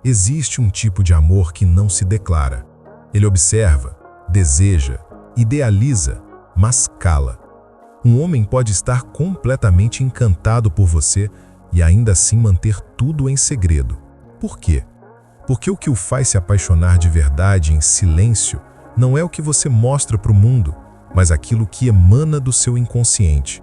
Existe um tipo de amor que não se declara. Ele observa, deseja, idealiza, mas cala. Um homem pode estar completamente encantado por você e ainda assim manter tudo em segredo. Por quê? Porque o que o faz se apaixonar de verdade em silêncio não é o que você mostra para o mundo, mas aquilo que emana do seu inconsciente.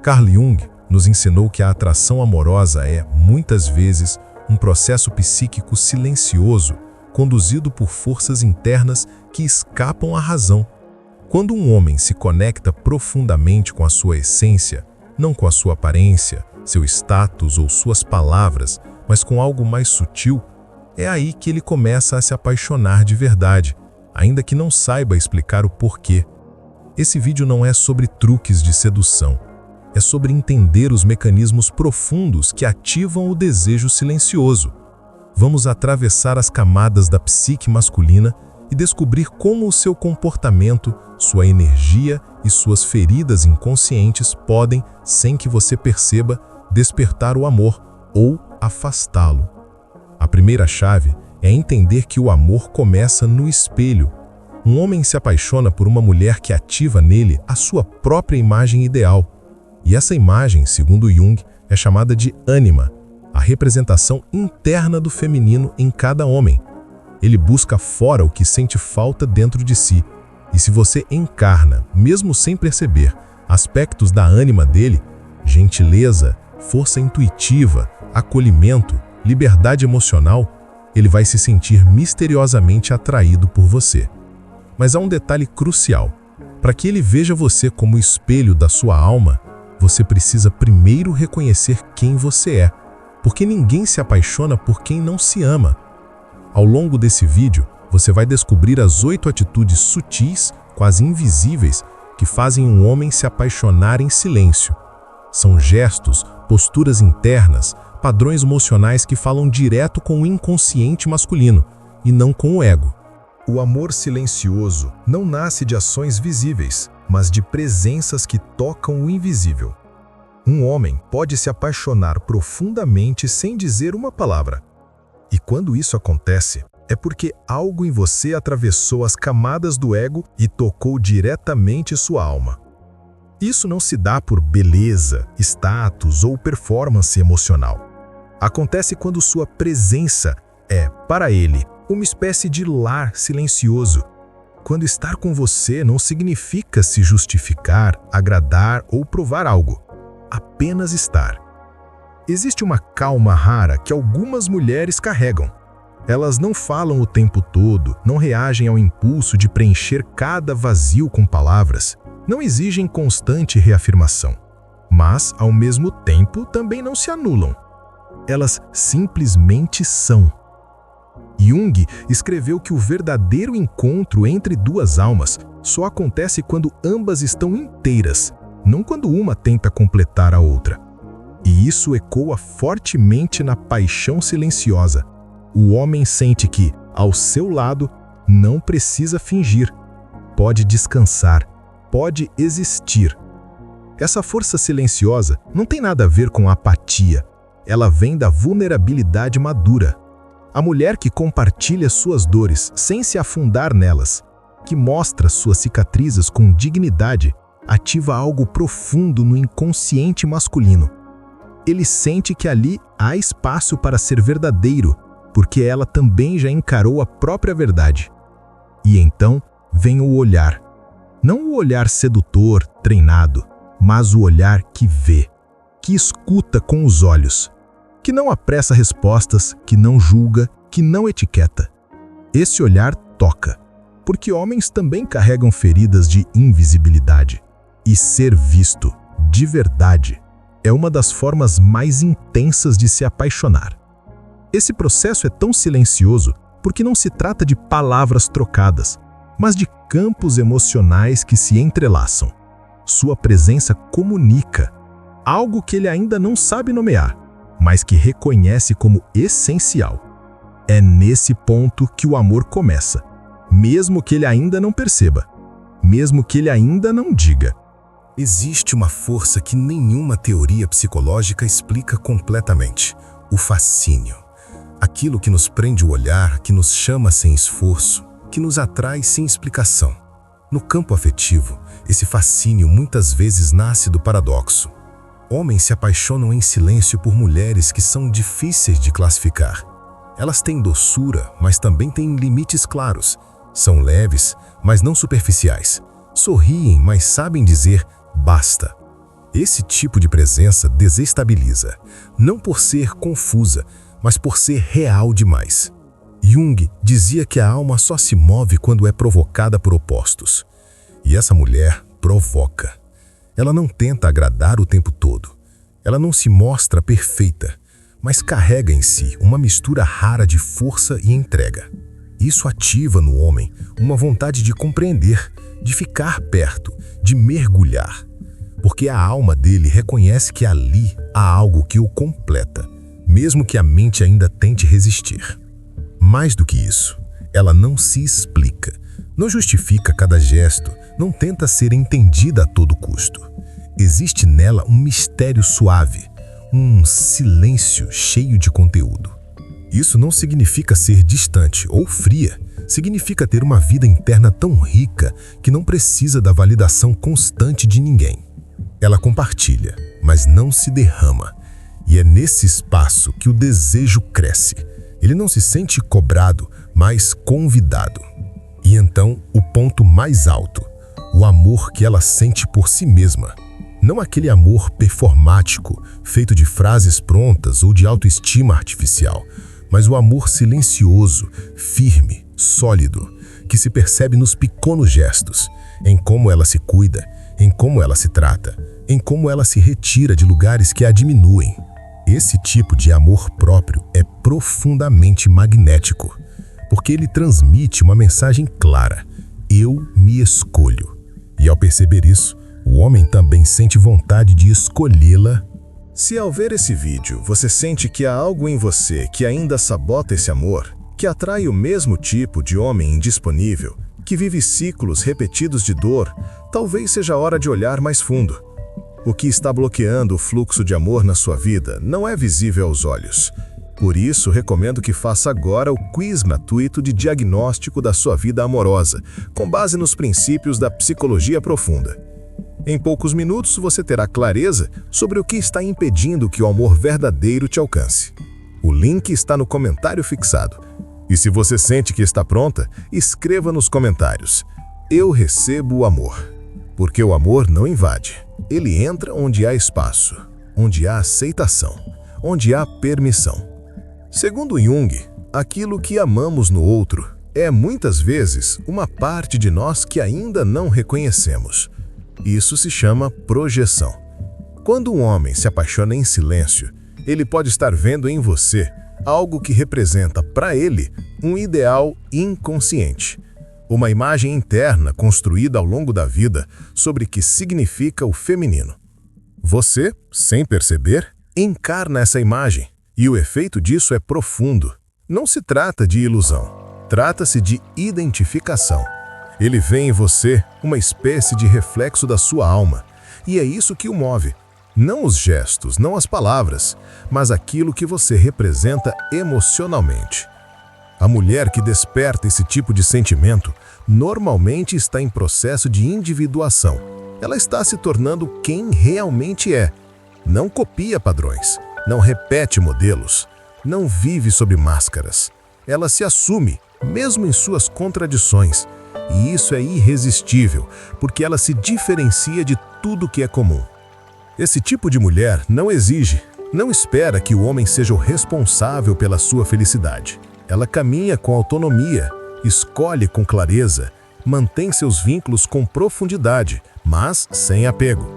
Carl Jung nos ensinou que a atração amorosa é, muitas vezes, um processo psíquico silencioso, conduzido por forças internas que escapam à razão. Quando um homem se conecta profundamente com a sua essência, não com a sua aparência, seu status ou suas palavras, mas com algo mais sutil, é aí que ele começa a se apaixonar de verdade, ainda que não saiba explicar o porquê. Esse vídeo não é sobre truques de sedução. É sobre entender os mecanismos profundos que ativam o desejo silencioso. Vamos atravessar as camadas da psique masculina e descobrir como o seu comportamento, sua energia e suas feridas inconscientes podem, sem que você perceba, despertar o amor ou afastá-lo. A primeira chave é entender que o amor começa no espelho. Um homem se apaixona por uma mulher que ativa nele a sua própria imagem ideal. E essa imagem, segundo Jung, é chamada de ânima, a representação interna do feminino em cada homem. Ele busca fora o que sente falta dentro de si. E se você encarna, mesmo sem perceber, aspectos da ânima dele, gentileza, força intuitiva, acolhimento, liberdade emocional, ele vai se sentir misteriosamente atraído por você. Mas há um detalhe crucial. Para que ele veja você como espelho da sua alma, você precisa primeiro reconhecer quem você é, porque ninguém se apaixona por quem não se ama. Ao longo desse vídeo, você vai descobrir as 8 atitudes sutis, quase invisíveis, que fazem um homem se apaixonar em silêncio. São gestos, posturas internas, padrões emocionais que falam direto com o inconsciente masculino, e não com o ego. O amor silencioso não nasce de ações visíveis, mas de presenças que tocam o invisível. Um homem pode se apaixonar profundamente sem dizer uma palavra. E quando isso acontece, é porque algo em você atravessou as camadas do ego e tocou diretamente sua alma. Isso não se dá por beleza, status ou performance emocional. Acontece quando sua presença é, para ele, uma espécie de lar silencioso. Quando estar com você não significa se justificar, agradar ou provar algo. Apenas estar. Existe uma calma rara que algumas mulheres carregam. Elas não falam o tempo todo, não reagem ao impulso de preencher cada vazio com palavras, não exigem constante reafirmação, mas, ao mesmo tempo, também não se anulam. Elas simplesmente são. Jung escreveu que o verdadeiro encontro entre duas almas só acontece quando ambas estão inteiras, não quando uma tenta completar a outra. E isso ecoa fortemente na paixão silenciosa. O homem sente que, ao seu lado, não precisa fingir. Pode descansar, pode existir. Essa força silenciosa não tem nada a ver com apatia. Ela vem da vulnerabilidade madura. A mulher que compartilha suas dores sem se afundar nelas, que mostra suas cicatrizes com dignidade, ativa algo profundo no inconsciente masculino. Ele sente que ali há espaço para ser verdadeiro, porque ela também já encarou a própria verdade. E então vem o olhar. Não o olhar sedutor, treinado, mas o olhar que vê, que escuta com os olhos, que não apressa respostas, que não julga, que não etiqueta. Esse olhar toca, porque homens também carregam feridas de invisibilidade. E ser visto, de verdade, é uma das formas mais intensas de se apaixonar. Esse processo é tão silencioso porque não se trata de palavras trocadas, mas de campos emocionais que se entrelaçam. Sua presença comunica algo que ele ainda não sabe nomear, mas que reconhece como essencial. É nesse ponto que o amor começa, mesmo que ele ainda não perceba, mesmo que ele ainda não diga. Existe uma força que nenhuma teoria psicológica explica completamente: o fascínio. aquilo que nos prende o olhar, que nos chama sem esforço, que nos atrai sem explicação. No campo afetivo, esse fascínio muitas vezes nasce do paradoxo. Homens se apaixonam em silêncio por mulheres que são difíceis de classificar. Elas têm doçura, mas também têm limites claros. São leves, mas não superficiais. Sorriem, mas sabem dizer basta. Esse tipo de presença desestabiliza, não por ser confusa, mas por ser real demais. Jung dizia que a alma só se move quando é provocada por opostos. E essa mulher provoca. Ela não tenta agradar o tempo todo. Ela não se mostra perfeita, mas carrega em si uma mistura rara de força e entrega. Isso ativa no homem uma vontade de compreender, de ficar perto, de mergulhar. Porque a alma dele reconhece que ali há algo que o completa, mesmo que a mente ainda tente resistir. Mais do que isso, ela não se explica, não justifica cada gesto, não tenta ser entendida a todo custo. Existe nela um mistério suave, um silêncio cheio de conteúdo. Isso não significa ser distante ou fria, significa ter uma vida interna tão rica que não precisa da validação constante de ninguém. Ela compartilha, mas não se derrama. E é nesse espaço que o desejo cresce. Ele não se sente cobrado, mas convidado. E então, o ponto mais alto, o amor que ela sente por si mesma. Não aquele amor performático, feito de frases prontas ou de autoestima artificial, mas o amor silencioso, firme, sólido, que se percebe nos pequenos gestos, em como ela se cuida, em como ela se trata, em como ela se retira de lugares que a diminuem. Esse tipo de amor próprio é profundamente magnético, porque ele transmite uma mensagem clara: eu me escolho. E ao perceber isso, o homem também sente vontade de escolhê-la. Se ao ver esse vídeo você sente que há algo em você que ainda sabota esse amor, que atrai o mesmo tipo de homem indisponível, que vive ciclos repetidos de dor, talvez seja a hora de olhar mais fundo. O que está bloqueando o fluxo de amor na sua vida não é visível aos olhos. Por isso, recomendo que faça agora o quiz gratuito de diagnóstico da sua vida amorosa, com base nos princípios da psicologia profunda. Em poucos minutos, você terá clareza sobre o que está impedindo que o amor verdadeiro te alcance. O link está no comentário fixado. E se você sente que está pronta, escreva nos comentários: eu recebo o amor. Porque o amor não invade. Ele entra onde há espaço, onde há aceitação, onde há permissão. Segundo Jung, aquilo que amamos no outro é muitas vezes uma parte de nós que ainda não reconhecemos. Isso se chama projeção. Quando um homem se apaixona em silêncio, ele pode estar vendo em você algo que representa para ele um ideal inconsciente. Uma imagem interna construída ao longo da vida sobre o que significa o feminino. Você, sem perceber, encarna essa imagem, e o efeito disso é profundo. Não se trata de ilusão, trata-se de identificação. Ele vê em você uma espécie de reflexo da sua alma, e é isso que o move. Não os gestos, não as palavras, mas aquilo que você representa emocionalmente. A mulher que desperta esse tipo de sentimento normalmente está em processo de individuação. Ela está se tornando quem realmente é. Não copia padrões, não repete modelos, não vive sob máscaras. Ela se assume, mesmo em suas contradições. E isso é irresistível, porque ela se diferencia de tudo que é comum. Esse tipo de mulher não exige, não espera que o homem seja o responsável pela sua felicidade. Ela caminha com autonomia, escolhe com clareza, mantém seus vínculos com profundidade, mas sem apego.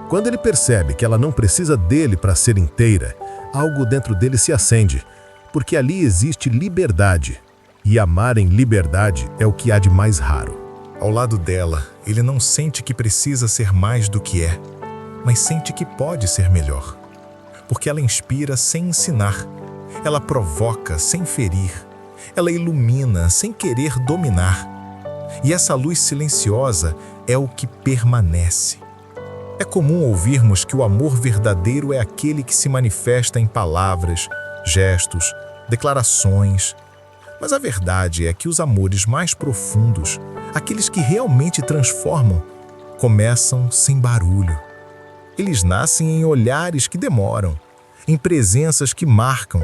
Quando ele percebe que ela não precisa dele para ser inteira, algo dentro dele se acende, porque ali existe liberdade. E amar em liberdade é o que há de mais raro. Ao lado dela, ele não sente que precisa ser mais do que é, mas sente que pode ser melhor. Porque ela inspira sem ensinar. Ela provoca sem ferir. Ela ilumina sem querer dominar. E essa luz silenciosa é o que permanece. É comum ouvirmos que o amor verdadeiro é aquele que se manifesta em palavras, gestos, declarações. Mas a verdade é que os amores mais profundos, aqueles que realmente transformam, começam sem barulho. Eles nascem em olhares que demoram, em presenças que marcam,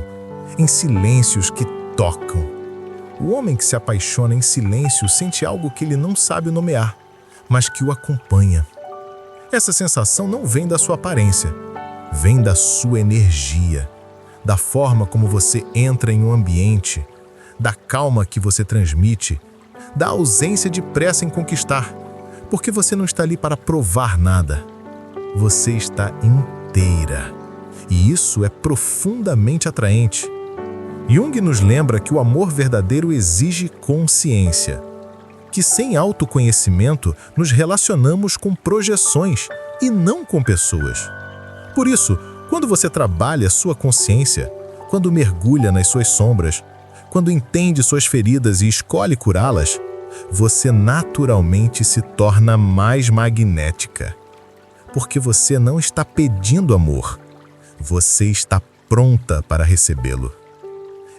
em silêncios que tocam. O homem que se apaixona em silêncio sente algo que ele não sabe nomear, mas que o acompanha. Essa sensação não vem da sua aparência, vem da sua energia, da forma como você entra em um ambiente, da calma que você transmite, da ausência de pressa em conquistar, porque você não está ali para provar nada. Você está inteira. E isso é profundamente atraente. Jung nos lembra que o amor verdadeiro exige consciência, que sem autoconhecimento nos relacionamos com projeções e não com pessoas. Por isso, quando você trabalha sua consciência, quando mergulha nas suas sombras, quando entende suas feridas e escolhe curá-las, você naturalmente se torna mais magnética. Porque você não está pedindo amor, você está pronta para recebê-lo.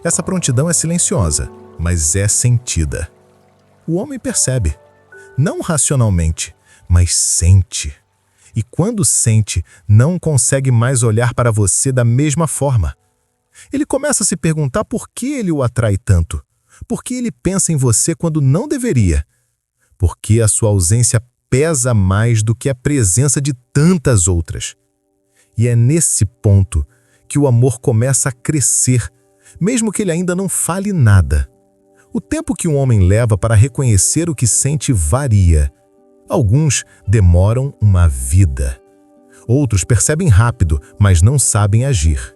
Essa prontidão é silenciosa, mas é sentida. O homem percebe, não racionalmente, mas sente. E quando sente, não consegue mais olhar para você da mesma forma. Ele começa a se perguntar por que ele o atrai tanto, por que ele pensa em você quando não deveria, porque a sua ausência pesa mais do que a presença de tantas outras. E é nesse ponto que o amor começa a crescer, mesmo que ele ainda não fale nada. O tempo que um homem leva para reconhecer o que sente varia. Alguns demoram uma vida. Outros percebem rápido, mas não sabem agir.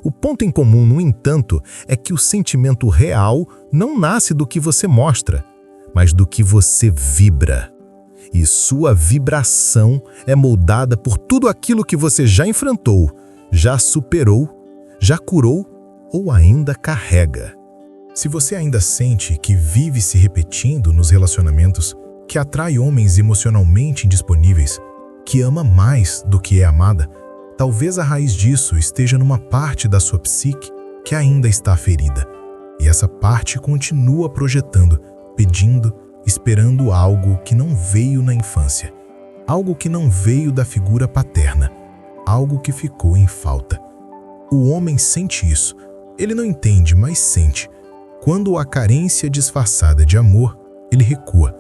O ponto em comum, no entanto, é que o sentimento real não nasce do que você mostra, mas do que você vibra. E sua vibração é moldada por tudo aquilo que você já enfrentou, já superou, já curou ou ainda carrega. Se você ainda sente que vive se repetindo nos relacionamentos, que atrai homens emocionalmente indisponíveis, que ama mais do que é amada, talvez a raiz disso esteja numa parte da sua psique que ainda está ferida. E essa parte continua projetando, pedindo, esperando algo que não veio na infância, algo que não veio da figura paterna, algo que ficou em falta. O homem sente isso. Ele não entende, mas sente. Quando há carência disfarçada de amor, ele recua.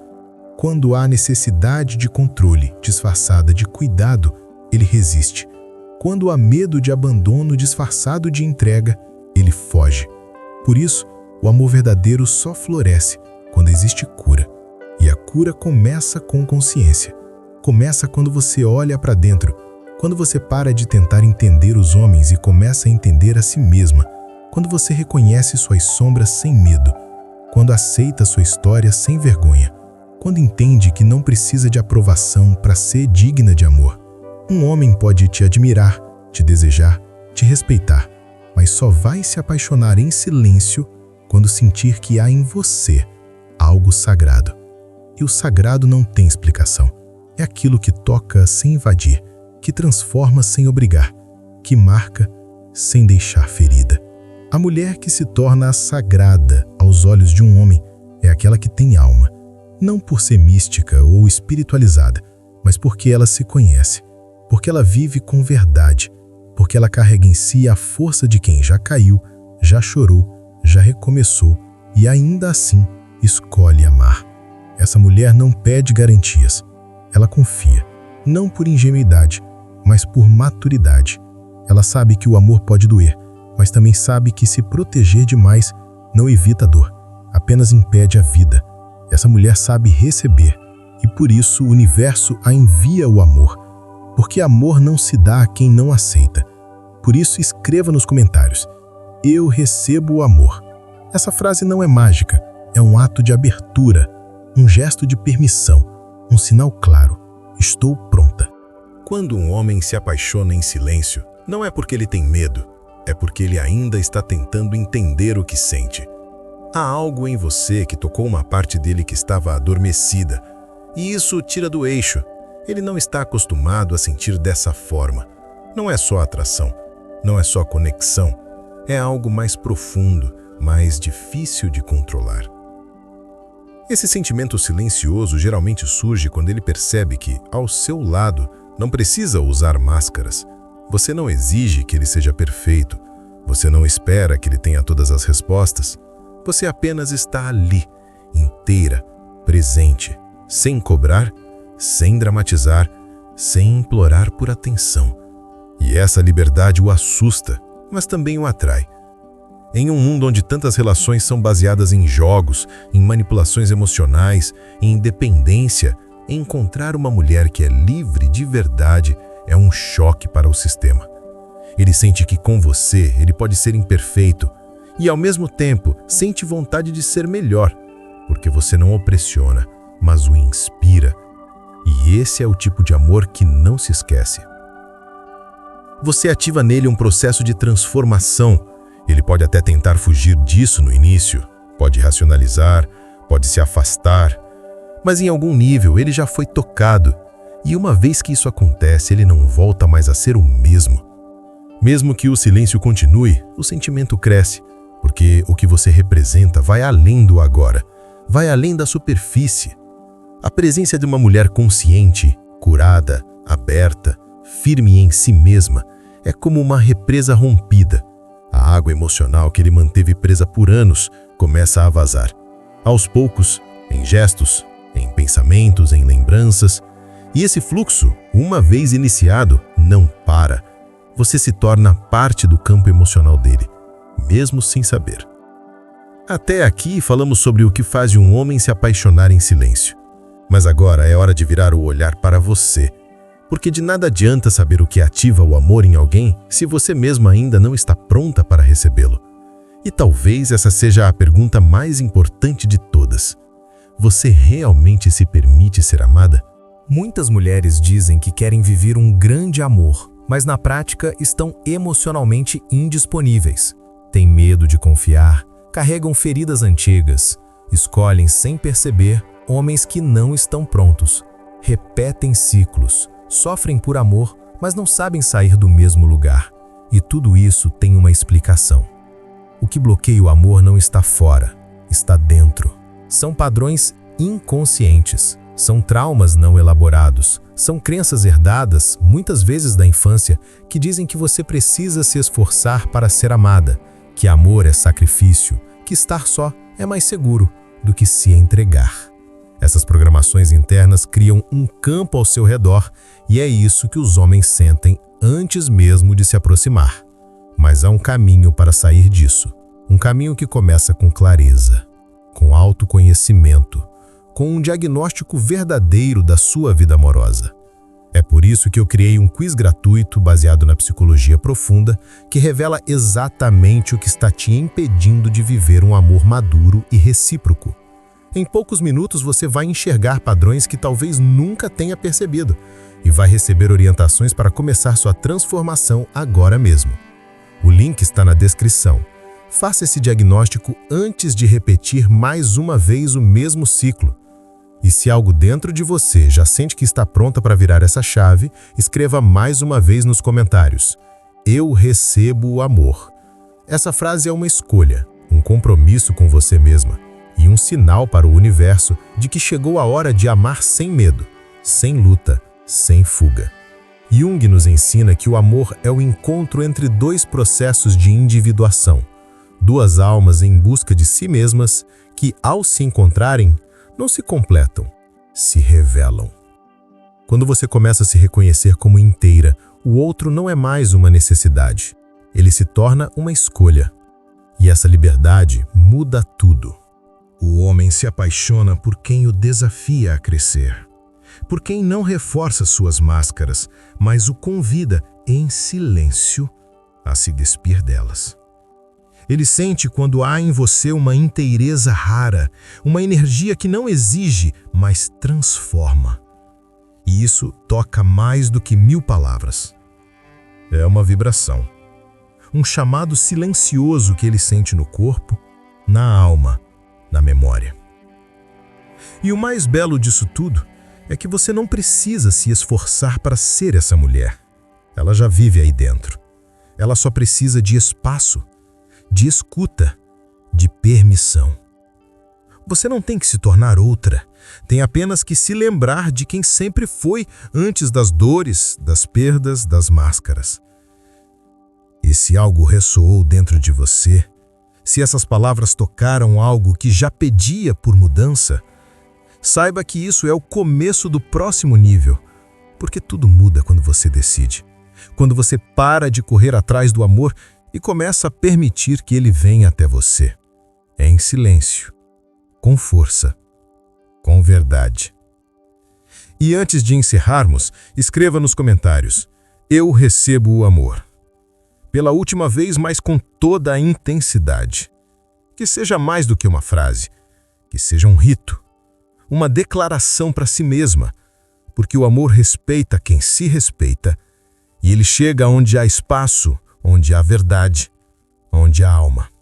Quando há necessidade de controle disfarçada de cuidado, ele resiste. Quando há medo de abandono disfarçado de entrega, ele foge. Por isso, o amor verdadeiro só floresce quando existe cura. E a cura começa com consciência. Começa quando você olha para dentro, quando você para de tentar entender os homens e começa a entender a si mesma, quando você reconhece suas sombras sem medo, quando aceita sua história sem vergonha, quando entende que não precisa de aprovação para ser digna de amor. Um homem pode te admirar, te desejar, te respeitar, mas só vai se apaixonar em silêncio quando sentir que há em você algo sagrado. E o sagrado não tem explicação. É aquilo que toca sem invadir, que transforma sem obrigar, que marca sem deixar ferida. A mulher que se torna sagrada aos olhos de um homem é aquela que tem alma, não por ser mística ou espiritualizada, mas porque ela se conhece, porque ela vive com verdade, porque ela carrega em si a força de quem já caiu, já chorou, já recomeçou e ainda assim escolhe amar. Essa mulher não pede garantias, ela confia, não por ingenuidade, mas por maturidade. Ela sabe que o amor pode doer, mas também sabe que se proteger demais não evita a dor, apenas impede a vida. Essa mulher sabe receber, e por isso o universo a envia o amor, porque amor não se dá a quem não aceita. Por isso escreva nos comentários: eu recebo o amor. Essa frase não é mágica, é um ato de abertura, um gesto de permissão, um sinal claro: estou pronta. Quando um homem se apaixona em silêncio, não é porque ele tem medo, é porque ele ainda está tentando entender o que sente. Há algo em você que tocou uma parte dele que estava adormecida, e isso o tira do eixo. Ele não está acostumado a sentir dessa forma. Não é só atração, não é só conexão, é algo mais profundo, mais difícil de controlar. Esse sentimento silencioso geralmente surge quando ele percebe que, ao seu lado, não precisa usar máscaras. Você não exige que ele seja perfeito. Você não espera que ele tenha todas as respostas. Você apenas está ali, inteira, presente, sem cobrar, sem dramatizar, sem implorar por atenção. E essa liberdade o assusta, mas também o atrai. Em um mundo onde tantas relações são baseadas em jogos, em manipulações emocionais, em dependência, encontrar uma mulher que é livre de verdade é um choque para o sistema. Ele sente que com você ele pode ser imperfeito e, ao mesmo tempo, sente vontade de ser melhor, porque você não o pressiona, mas o inspira. E esse é o tipo de amor que não se esquece. Você ativa nele um processo de transformação. Ele pode até tentar fugir disso no início, pode racionalizar, pode se afastar, mas em algum nível ele já foi tocado, e uma vez que isso acontece, ele não volta mais a ser o mesmo. Mesmo que o silêncio continue, o sentimento cresce, porque o que você representa vai além do agora, vai além da superfície. A presença de uma mulher consciente, curada, aberta, firme em si mesma, é como uma represa rompida. A água emocional que ele manteve presa por anos começa a vazar. Aos poucos, em gestos, em pensamentos, em lembranças. E esse fluxo, uma vez iniciado, não para. Você se torna parte do campo emocional dele, mesmo sem saber. Até aqui falamos sobre o que faz de um homem se apaixonar em silêncio. Mas agora é hora de virar o olhar para você. Porque de nada adianta saber o que ativa o amor em alguém se você mesma ainda não está pronta para recebê-lo. E talvez essa seja a pergunta mais importante de todas. Você realmente se permite ser amada? Muitas mulheres dizem que querem viver um grande amor, mas na prática estão emocionalmente indisponíveis. Têm medo de confiar, carregam feridas antigas, escolhem sem perceber homens que não estão prontos, repetem ciclos, sofrem por amor, mas não sabem sair do mesmo lugar. E tudo isso tem uma explicação. O que bloqueia o amor não está fora, está dentro. São padrões inconscientes, são traumas não elaborados, são crenças herdadas, muitas vezes da infância, que dizem que você precisa se esforçar para ser amada, que amor é sacrifício, que estar só é mais seguro do que se entregar. Essas programações internas criam um campo ao seu redor e é isso que os homens sentem antes mesmo de se aproximar. Mas há um caminho para sair disso. Um caminho que começa com clareza, com autoconhecimento, com um diagnóstico verdadeiro da sua vida amorosa. É por isso que eu criei um quiz gratuito baseado na psicologia profunda que revela exatamente o que está te impedindo de viver um amor maduro e recíproco. Em poucos minutos você vai enxergar padrões que talvez nunca tenha percebido e vai receber orientações para começar sua transformação agora mesmo. O link está na descrição. Faça esse diagnóstico antes de repetir mais uma vez o mesmo ciclo. E se algo dentro de você já sente que está pronta para virar essa chave, escreva mais uma vez nos comentários: Eu recebo o amor. Essa frase é uma escolha, um compromisso com você mesma e um sinal para o universo de que chegou a hora de amar sem medo, sem luta, sem fuga. Jung nos ensina que o amor é o encontro entre dois processos de individuação, duas almas em busca de si mesmas que, ao se encontrarem, não se completam, se revelam. Quando você começa a se reconhecer como inteira, o outro não é mais uma necessidade. Ele se torna uma escolha. E essa liberdade muda tudo. O homem se apaixona por quem o desafia a crescer, por quem não reforça suas máscaras, mas o convida em silêncio a se despir delas. Ele sente quando há em você uma inteireza rara, uma energia que não exige, mas transforma. E isso toca mais do que 1000 palavras. É uma vibração, um chamado silencioso que ele sente no corpo, na alma, na memória. E o mais belo disso tudo é que você não precisa se esforçar para ser essa mulher. Ela já vive aí dentro. Ela só precisa de espaço, de escuta, de permissão. Você não tem que se tornar outra, tem apenas que se lembrar de quem sempre foi antes das dores, das perdas, das máscaras. E se algo ressoou dentro de você, se essas palavras tocaram algo que já pedia por mudança, saiba que isso é o começo do próximo nível, porque tudo muda quando você decide. Quando você para de correr atrás do amor e começa a permitir que ele venha até você. É em silêncio, com força, com verdade. E antes de encerrarmos, escreva nos comentários: eu recebo o amor. Pela última vez, mas com toda a intensidade. Que seja mais do que uma frase, que seja um rito, uma declaração para si mesma, porque o amor respeita quem se respeita e ele chega onde há espaço, onde há verdade, onde há alma.